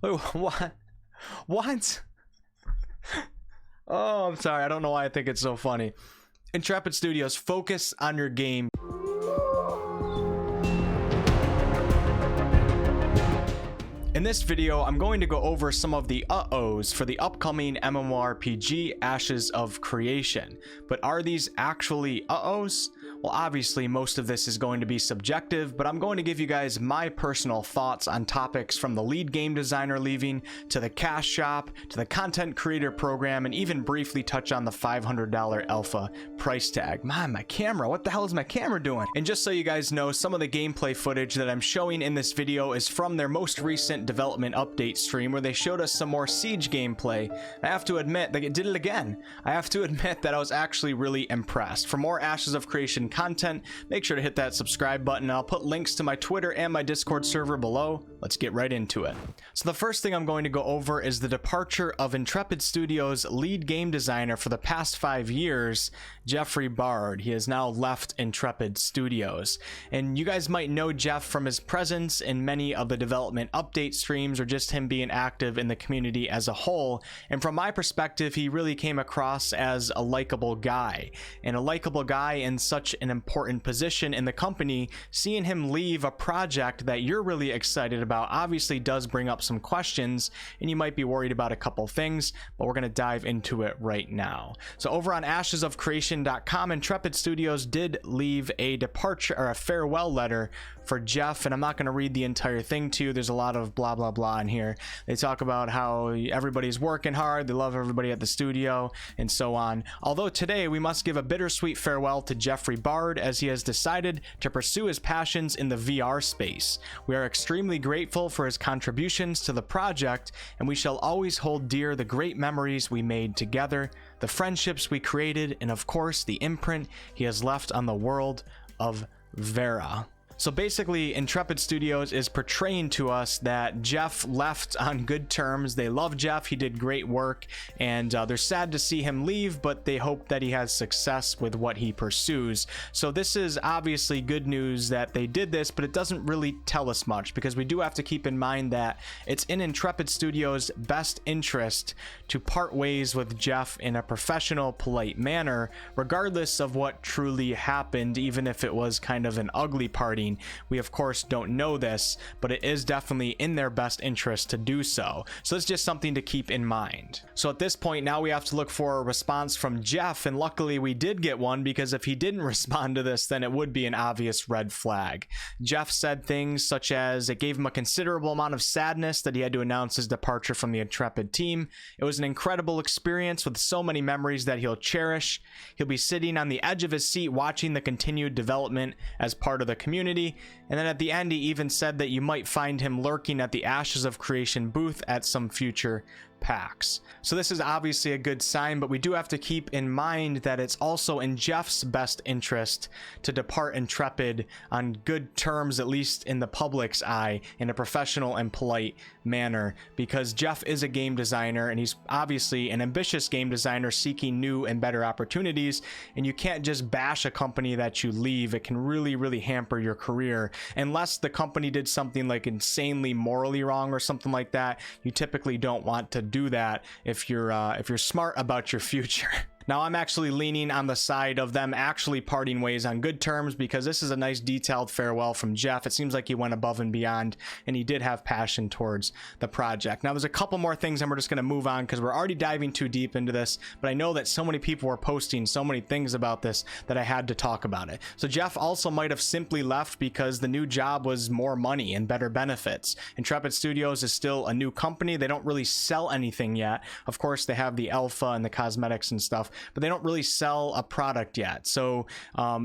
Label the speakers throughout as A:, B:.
A: Wait, what? What? Oh, I'm sorry. I don't know why I think it's so funny. Intrepid Studios, focus on your game. In this video, I'm going to go over some of the uh-ohs for the upcoming MMORPG Ashes of Creation. But are these actually uh-ohs? Well, obviously, most of this is going to be subjective, but I'm going to give you guys my personal thoughts on topics from the lead game designer leaving, to the cash shop, to the content creator program, and even briefly touch on the $500 alpha price tag. Man, my camera, what the hell is my camera doing? And just so you guys know, some of the gameplay footage that I'm showing in this video is from their most recent development update stream, where they showed us some more Siege gameplay. I have to admit, they did it again. I have to admit that I was actually really impressed. For more Ashes of Creation content, make sure to hit that subscribe button. I'll put links to my Twitter and my Discord server below. Let's get right into it. So the first thing I'm going to go over is the departure of Intrepid Studios' lead game designer for the past 5 years, Jeffrey Bard. He has now left Intrepid Studios. And you guys might know Jeff from his presence in many of the development update streams, or just him being active in the community as a whole. And from my perspective, he really came across as a likable guy. And a likable guy in such an important position in the company, seeing him leave a project that you're really excited about obviously does bring up some questions, and you might be worried about a couple things, but we're going to dive into it right now. So over on ashesofcreation.com, Intrepid Studios did leave a departure or a farewell letter for Jeff, and I'm not going to read the entire thing to you. There's a lot of blah blah blah in here. They talk about how everybody's working hard, they love everybody at the studio, and so on. Although today we must give a bittersweet farewell to Jeffrey Bard, as he has decided to pursue his passions in the VR space. We are extremely grateful for his contributions to the project, and we shall always hold dear the great memories we made together, the friendships we created, and of course the imprint he has left on the world of Vera. So basically, Intrepid Studios is portraying to us that Jeff left on good terms. They love Jeff, he did great work, and they're sad to see him leave, but they hope that he has success with what he pursues. So this is obviously good news that they did this, but it doesn't really tell us much, because we do have to keep in mind that it's in Intrepid Studios' best interest to part ways with Jeff in a professional, polite manner, regardless of what truly happened, even if it was kind of an ugly party. We of course don't know this, but it is definitely in their best interest to do so. So it's just something to keep in mind. So at this point now we have to look for a response from Jeff, and luckily we did get one, because if he didn't respond to this, then it would be an obvious red flag. Jeff said things such as it gave him a considerable amount of sadness that he had to announce his departure from the Intrepid team. It was an incredible experience with so many memories that he'll cherish. He'll be sitting on the edge of his seat watching the continued development as part of the community. And then at the end, he even said that you might find him lurking at the Ashes of Creation booth at some future PAX. So this is obviously a good sign, but we do have to keep in mind that it's also in Jeff's best interest to depart Intrepid on good terms, at least in the public's eye, in a professional and polite manner, because Jeff is a game designer, and he's obviously an ambitious game designer seeking new and better opportunities, and you can't just bash a company that you leave. It can really hamper your career. Unless the company did something like insanely morally wrong or something like that, you typically don't want to do that if you're smart about your future. Now, I'm actually leaning on the side of them actually parting ways on good terms, because this is a nice detailed farewell from Jeff. It seems like he went above and beyond, and he did have passion towards the project. Now, there's a couple more things, and we're just going to move on because we're already diving too deep into this, but I know that so many people were posting so many things about this that I had to talk about it. So Jeff also might have simply left because the new job was more money and better benefits. Intrepid Studios is still a new company. They don't really sell anything yet. Of course, they have the alpha and the cosmetics and stuff, but they don't really sell a product yet. So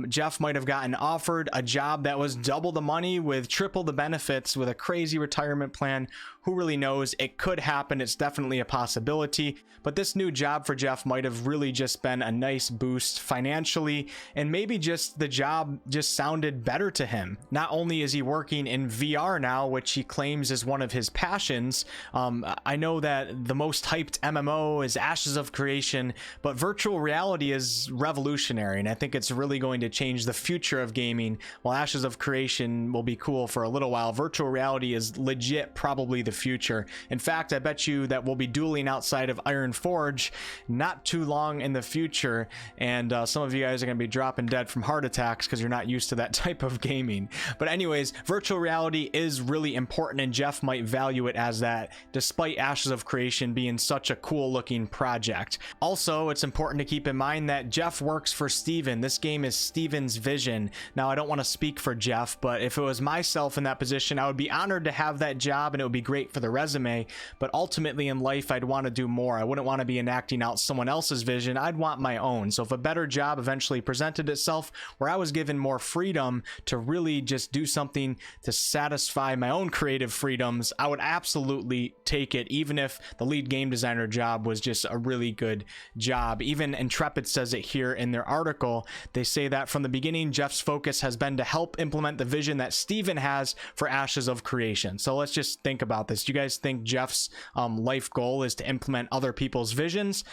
A: Jeff might have gotten offered a job that was double the money with triple the benefits with a crazy retirement plan. Who really knows? It could happen. It's definitely a possibility, but this new job for Jeff might have really just been a nice boost financially, and maybe just the job just sounded better to him. Not only is he working in VR now, which he claims is one of his passions. I know that the most hyped MMO is Ashes of Creation, but virtually virtual reality is revolutionary, and I think it's really going to change the future of gaming. While Ashes of Creation will be cool for a little while, virtual reality is legit probably the future. In fact, I bet you that we'll be dueling outside of Iron Forge not too long in the future, and some of you guys are going to be dropping dead from heart attacks because you're not used to that type of gaming. But anyways, virtual reality is really important, and Jeff might value it as that, despite Ashes of Creation being such a cool looking project. Also, it's important to keep in mind that Jeff works for Steven. This game is Steven's vision. Now, I don't want to speak for Jeff, but if it was myself in that position, I would be honored to have that job and it would be great for the resume. But ultimately in life, I'd want to do more. I wouldn't want to be enacting out someone else's vision. I'd want my own. So if a better job eventually presented itself where I was given more freedom to really just do something to satisfy my own creative freedoms, I would absolutely take it, even if the lead game designer job was just a really good job. Even Intrepid says it here in their article. They say that from the beginning, Jeff's focus has been to help implement the vision that Steven has for Ashes of Creation. So let's just think about this. Do you guys think Jeff's life goal is to implement other people's visions?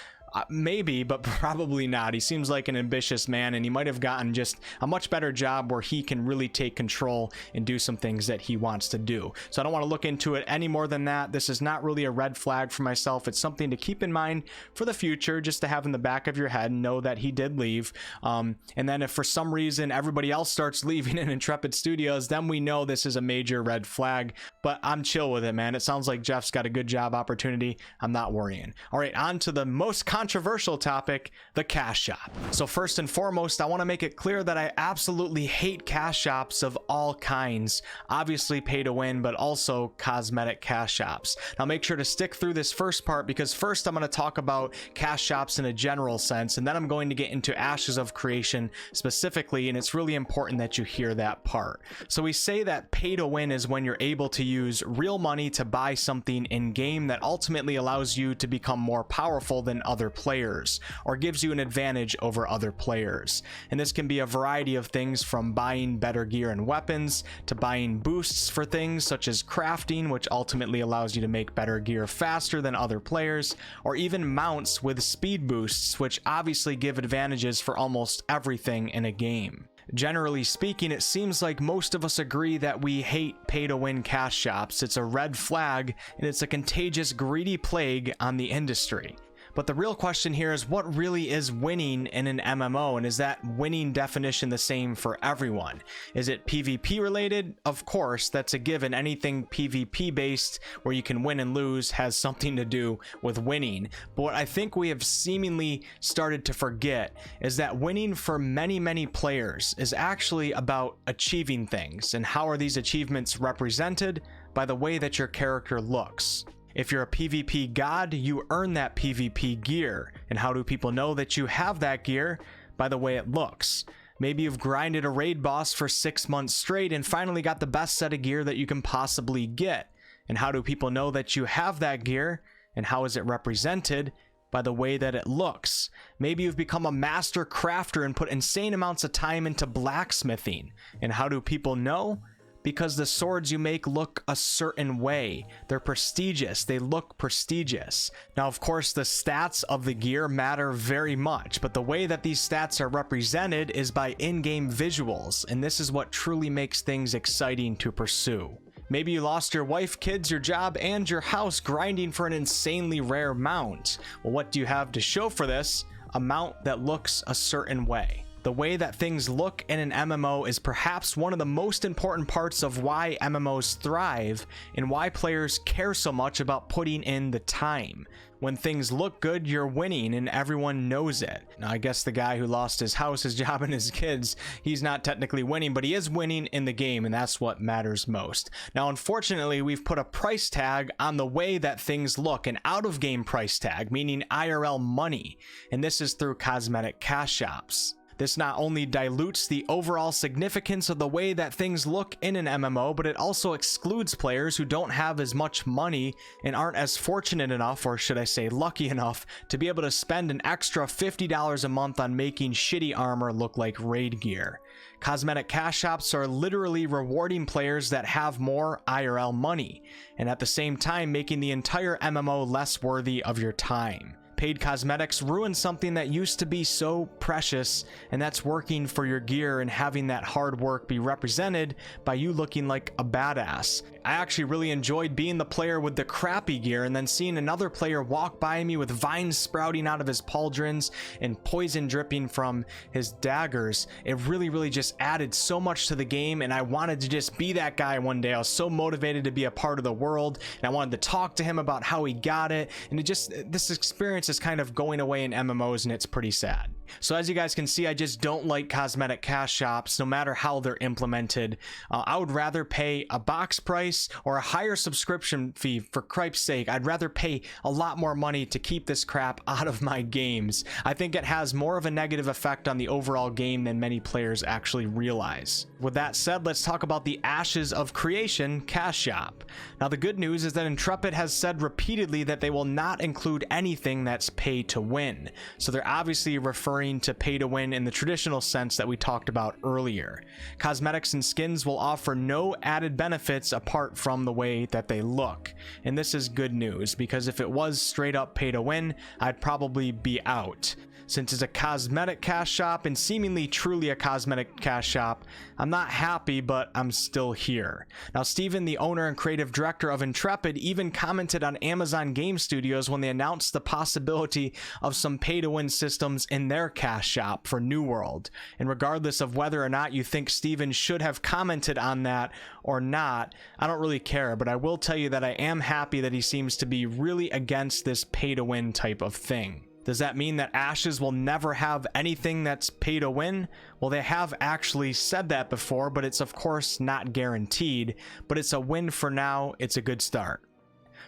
A: Maybe, but probably not. He seems like an ambitious man, and he might have gotten just a much better job where he can really take control and do some things that he wants to do. So I don't want to look into it any more than that. This is not really a red flag for myself. It's something to keep in mind for the future, just to have in the back of your head and know that he did leave. And then if for some reason everybody else starts leaving in Intrepid Studios, then we know this is a major red flag. But I'm chill with it, man. It sounds like Jeff's got a good job opportunity. I'm not worrying. All right, on to the most controversial topic, the cash shop. So first and foremost, I want to make it clear that I absolutely hate cash shops of all kinds. Obviously pay to win, but also cosmetic cash shops. Now make sure to stick through this first part, because first I'm going to talk about cash shops in a general sense, and then I'm going to get into Ashes of Creation specifically, and it's really important that you hear that part. So we say that pay to win is when you're able to use real money to buy something in game that ultimately allows you to become more powerful than other players, or gives you an advantage over other players. And this can be a variety of things, from buying better gear and weapons to buying boosts for things such as crafting, which ultimately allows you to make better gear faster than other players, or even mounts with speed boosts, which obviously give advantages for almost everything in a game. Generally speaking, it seems like most of us agree that we hate pay-to-win cash shops. It's a red flag, and it's a contagious, greedy plague on the industry. But the real question here is, what really is winning in an MMO, and is that winning definition the same for everyone? Is it PvP related? Of course, that's a given. Anything PvP based where you can win and lose has something to do with winning. But what I think we have seemingly started to forget is that winning for many players is actually about achieving things. And how are these achievements represented? By the way that your character looks. If you're a PvP god, you earn that PvP gear. And how do people know that you have that gear? By the way it looks. Maybe you've grinded a raid boss for 6 months straight and finally got the best set of gear that you can possibly get. And how do people know that you have that gear? And how is it represented? By the way that it looks. Maybe you've become a master crafter and put insane amounts of time into blacksmithing. And how do people know? Because the swords you make look a certain way. They're prestigious. They look prestigious. Now, of course, the stats of the gear matter very much, but the way that these stats are represented is by in-game visuals, and this is what truly makes things exciting to pursue. Maybe you lost your wife, kids, your job, and your house grinding for an insanely rare mount. Well, what do you have to show for this? A mount that looks a certain way. The way that things look in an MMO is perhaps one of the most important parts of why MMOs thrive and why players care so much about putting in the time. When things look good, you're winning and everyone knows it. Now, I guess the guy who lost his house, his job, and his kids, he's not technically winning, but he is winning in the game, and that's what matters most. Now, unfortunately, we've put a price tag on the way that things look, an out-of-game price tag, meaning IRL money, and this is through cosmetic cash shops. This not only dilutes the overall significance of the way that things look in an MMO, but it also excludes players who don't have as much money and aren't as fortunate enough, or should I say lucky enough, to be able to spend an extra $50 a month on making shitty armor look like raid gear. Cosmetic cash shops are literally rewarding players that have more IRL money, and at the same time making the entire MMO less worthy of your time. paid cosmetics ruin something that used to be so precious, and that's working for your gear and having that hard work be represented by you looking like a badass. I actually really enjoyed being the player with the crappy gear and then seeing another player walk by me with vines sprouting out of his pauldrons and poison dripping from his daggers. It really just added so much to the game, and I wanted to just be that guy one day. I was so motivated to be a part of the world, and I wanted to talk to him about how he got it, and this experience is kind of going away in MMOs, and it's pretty sad. So as you guys can see, I just don't like cosmetic cash shops no matter how they're implemented. I would rather pay a box price or a higher subscription fee. For cripe's sake, I'd rather pay a lot more money to keep this crap out of my games. I think it has more of a negative effect on the overall game than many players actually realize. With that said, let's talk about the Ashes of Creation cash shop. Now the good news is that Intrepid has said repeatedly that they will not include anything that's pay to win. So they're obviously referring to pay to win in the traditional sense that we talked about earlier. Cosmetics and skins will offer no added benefits apart from the way that they look. And this is good news, because if it was straight up pay to win, I'd probably be out. Since it's a cosmetic cash shop and seemingly truly a cosmetic cash shop, I'm not happy, but I'm still here. Now, Steven, the owner and creative director of Intrepid, even commented on Amazon Game Studios when they announced the possibility of some pay-to-win systems in their cash shop for New World. And regardless of whether or not you think Steven should have commented on that or not, I don't really care, but I will tell you that I am happy that he seems to be really against this pay-to-win type of thing. Does that mean that Ashes will never have anything that's pay to win? Well, they have actually said that before, but it's of course not guaranteed, but it's a win for now. It's a good start.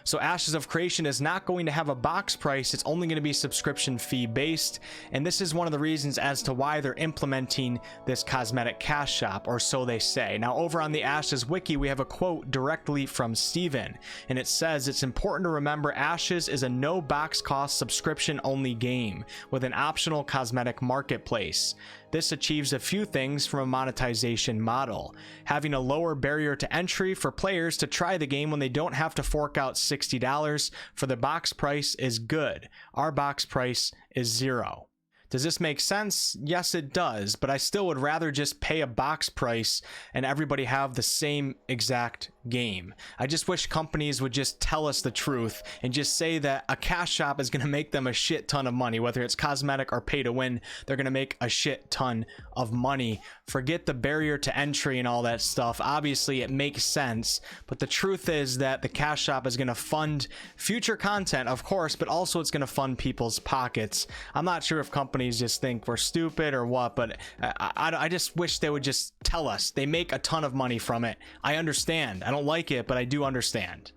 A: So Ashes of Creation is not going to have a box price. It's only going to be subscription fee based. And this is one of the reasons as to why they're implementing this cosmetic cash shop, or so they say. Now, over on the Ashes wiki, we have a quote directly from Steven, and it says, "It's important to remember Ashes is a no box cost subscription only game with an optional cosmetic marketplace. This achieves a few things from a monetization model. Having a lower barrier to entry for players to try the game when they don't have to fork out $60 for the box price is good. Our box price is $0. Does this make sense? Yes, it does, but I still would rather just pay a box price and everybody have the same exact game. I just wish companies would just tell us the truth and just say that a cash shop is going to make them a shit ton of money. Whether it's cosmetic or pay to win, they're going to make a shit ton of money. Forget the barrier to entry and all that stuff. Obviously, it makes sense, but the truth is that the cash shop is going to fund future content, of course, but also it's going to fund people's pockets. I'm not sure if companies just think we're stupid or what, but I just wish they would just tell us. They make a ton of money from it. I understand. I don't like it, but I do understand.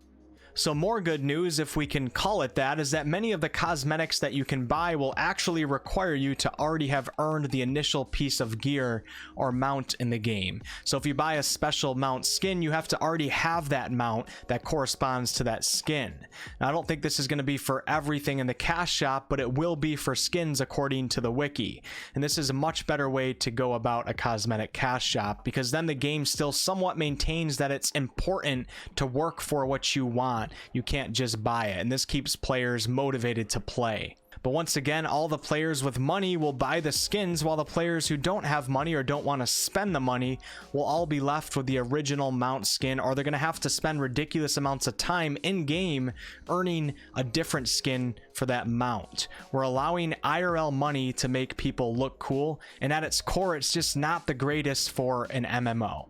A: So more good news, if we can call it that, is that many of the cosmetics that you can buy will actually require you to already have earned the initial piece of gear or mount in the game. So if you buy a special mount skin, you have to already have that mount that corresponds to that skin. Now, I don't think this is going to be for everything in the cash shop, but it will be for skins according to the wiki. And this is a much better way to go about a cosmetic cash shop, because then the game still somewhat maintains that it's important to work for what you want. You can't just buy it, and this keeps players motivated to play. But once again, all the players with money will buy the skins, while the players who don't have money or don't want to spend the money will all be left with the original mount skin, or they're going to have to spend ridiculous amounts of time in game earning a different skin for that mount. We're allowing IRL money to make people look cool, and at its core, it's just not the greatest for an MMO.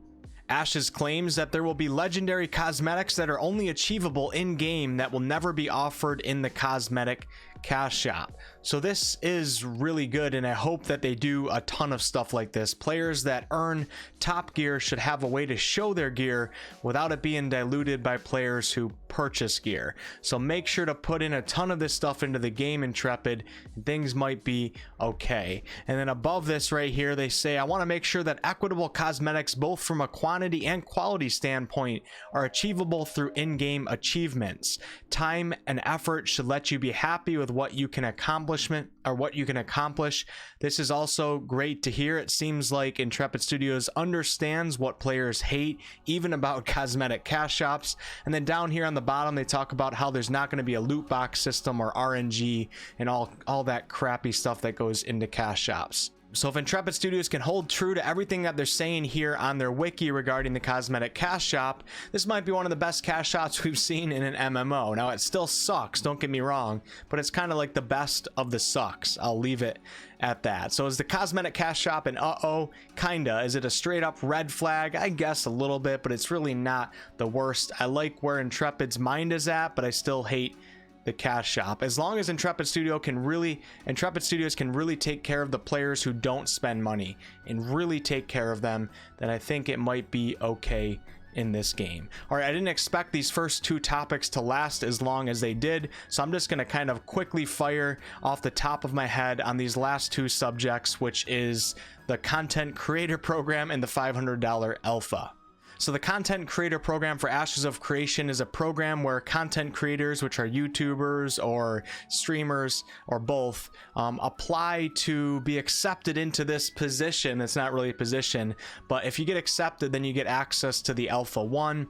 A: Ashes claims that there will be legendary cosmetics that are only achievable in-game that will never be offered in the cosmetic cash shop. So this is really good, and I hope that they do a ton of stuff like this. Players that earn top gear should have a way to show their gear without it being diluted by players who purchase gear. So make sure to put in a ton of this stuff into the game, Intrepid, and things might be okay. And then above this right here, they say, I want to make sure that equitable cosmetics, both from a quantity and quality standpoint, are achievable through in-game achievements. Time and effort should let you be happy with what you can accomplish. This is also great to hear. It seems like Intrepid Studios understands what players hate, even about cosmetic cash shops. And then down here on the bottom, they talk about how there's not going to be a loot box system or RNG and all that crappy stuff that goes into cash shops. So if Intrepid Studios can hold true to everything that they're saying here on their wiki regarding the cosmetic cash shop, this might be one of the best cash shops we've seen in an MMO. Now, it still sucks, don't get me wrong, but it's kind of like the best of the sucks. I'll leave it at that. So is the cosmetic cash shop an uh-oh? Kinda. Is it a straight up red flag? I guess a little bit, but it's really not the worst. I like where Intrepid's mind is at, but I still hate the cash shop. As long as Intrepid Studios can really take care of the players who don't spend money and really take care of them, then I think it might be okay in this game. All right, I didn't expect these first two topics to last as long as they did, so I'm just going to kind of quickly fire off the top of my head on these last two subjects, which is the content creator program and the $500 alpha. So the content creator program for Ashes of Creation is a program where content creators, which are YouTubers or streamers or both, apply to be accepted into this position. It's not really a position, but if you get accepted, then you get access to the Alpha 1.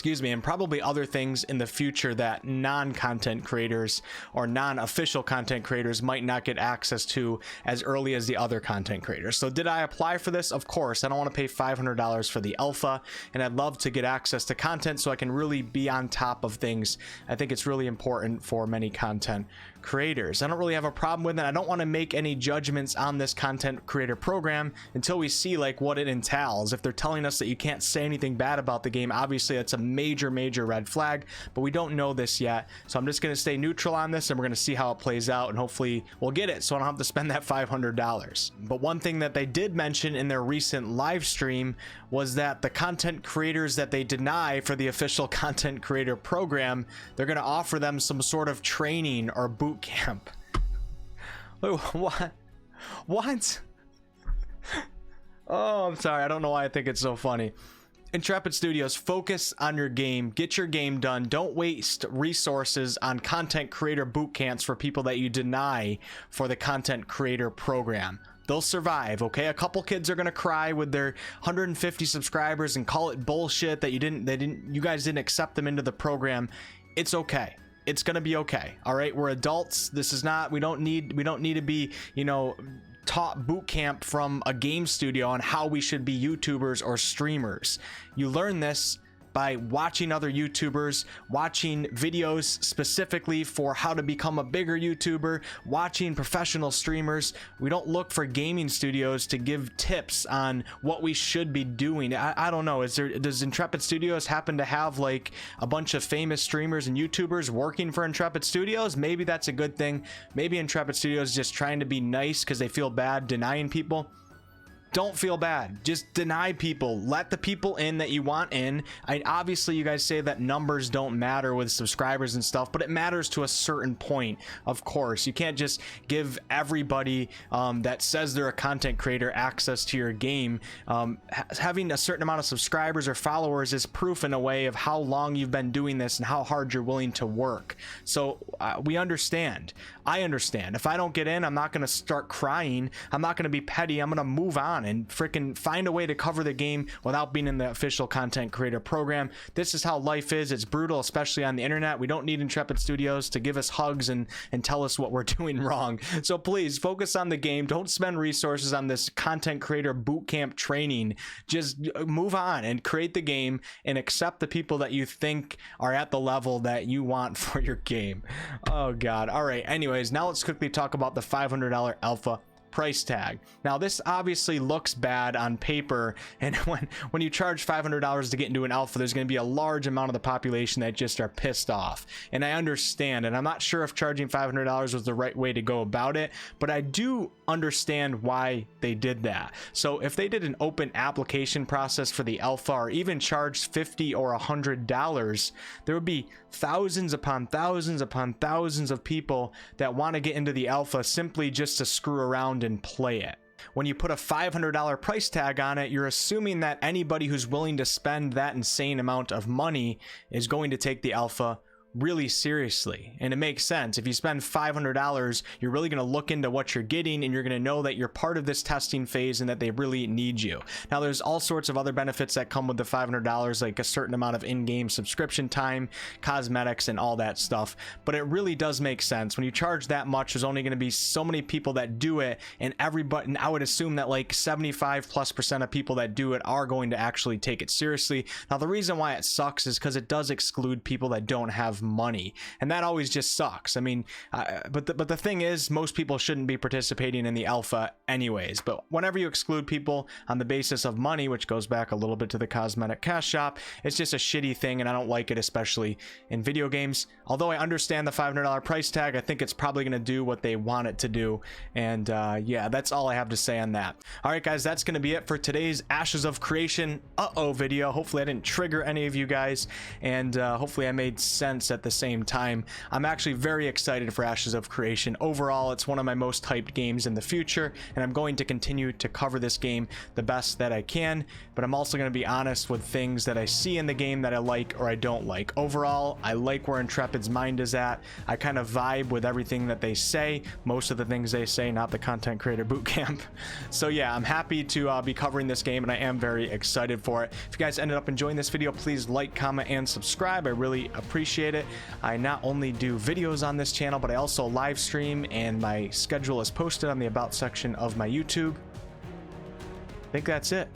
A: And probably other things in the future that non-content creators or non-official content creators might not get access to as early as the other content creators. So did I apply for this? Of course. I don't want to pay $500 for the alpha, and I'd love to get access to content so I can really be on top of things. I think it's really important for many content creators. I don't really have a problem with it. I don't want to make any judgments on this content creator program until we see like what it entails. If they're telling us that you can't say anything bad about the game, obviously that's a major red flag, but we don't know this yet. So I'm just going to stay neutral on this, and we're going to see how it plays out, and hopefully we'll get it so I don't have to spend that $500. But one thing that they did mention in their recent live stream was that the content creators that they deny for the official content creator program, they're going to offer them some sort of training or boot camp. What? Oh, I'm sorry. I don't know why I think it's so funny. Intrepid Studios, focus on your game. Get your game done. Don't waste resources on content creator boot camps for people that you deny for the content creator program. They'll survive, okay? A couple kids are gonna cry with their 150 subscribers and call it bullshit that you guys didn't accept them into the program. It's okay. It's gonna be okay. All right, we're adults. This is not. We don't need to be, taught boot camp from a game studio on how we should be YouTubers or streamers. You learn this by watching other YouTubers, watching videos specifically for how to become a bigger YouTuber, watching professional streamers. We don't look for gaming studios to give tips on what we should be doing. I don't know. Does Intrepid Studios happen to have like a bunch of famous streamers and YouTubers working for Intrepid Studios? Maybe that's a good thing. Maybe Intrepid Studios is just trying to be nice because they feel bad denying people. Don't feel bad. Just deny people. Let the people in that you want in. Obviously, you guys say that numbers don't matter with subscribers and stuff, but it matters to a certain point. Of course, you can't just give everybody that says they're a content creator access to your game. Having a certain amount of subscribers or followers is proof in a way of how long you've been doing this and how hard you're willing to work. So we understand. I understand. If I don't get in, I'm not going to start crying. I'm not going to be petty. I'm going to move on and freaking find a way to cover the game without being in the official content creator program. This is how life is. It's brutal, especially on the internet. We don't need Intrepid Studios to give us hugs and tell us what we're doing wrong. So please focus on the game. Don't spend resources on this content creator bootcamp training. Just move on and create the game and accept the people that you think are at the level that you want for your game. Oh God. All right. Anyways, now let's quickly talk about the $500 alpha price tag. Now this obviously looks bad on paper, and when you charge $500 to get into an alpha, there's going to be a large amount of the population that just are pissed off, and I understand, and I'm not sure if charging $500 was the right way to go about it, but I do understand why they did that. So if they did an open application process for the alpha, or even charged $50 or $100, there would be thousands upon thousands upon thousands of people that want to get into the alpha simply just to screw around and play it. When you put a $500 price tag on it, you're assuming that anybody who's willing to spend that insane amount of money is going to take the alpha really seriously. And it makes sense. If you spend $500, you're really going to look into what you're getting, and you're going to know that you're part of this testing phase and that they really need you. Now, there's all sorts of other benefits that come with the $500, like a certain amount of in-game subscription time, cosmetics, and all that stuff. But it really does make sense. When you charge that much, there's only going to be so many people that do it, and everybody, and I would assume that like 75+% of people that do it are going to actually take it seriously. Now, the reason why it sucks is because it does exclude people that don't have money, and that always just sucks. I mean, but the thing is, most people shouldn't be participating in the alpha anyways. But whenever you exclude people on the basis of money, which goes back a little bit to the cosmetic cash shop, it's just a shitty thing, and I don't like it, especially in video games. Although I understand the $500 price tag, I think it's probably going to do what they want it to do. And yeah, that's all I have to say on that. All right, guys, that's going to be it for today's Ashes of Creation video. Hopefully I didn't trigger any of you guys, and hopefully I made sense at the same time. I'm actually very excited for Ashes of Creation. Overall, it's one of my most hyped games in the future, and I'm going to continue to cover this game the best that I can, but I'm also going to be honest with things that I see in the game that I like or I don't like. Overall, I like where Intrepid's mind is at. I kind of vibe with everything that they say, most of the things they say, not the content creator bootcamp. So yeah, I'm happy to be covering this game, and I am very excited for it. If you guys ended up enjoying this video, please like, comment, and subscribe. I really appreciate it. I not only do videos on this channel, but I also live stream, and my schedule is posted on the About section of my YouTube. I think that's it.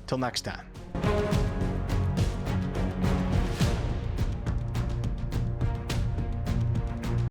A: Till next time.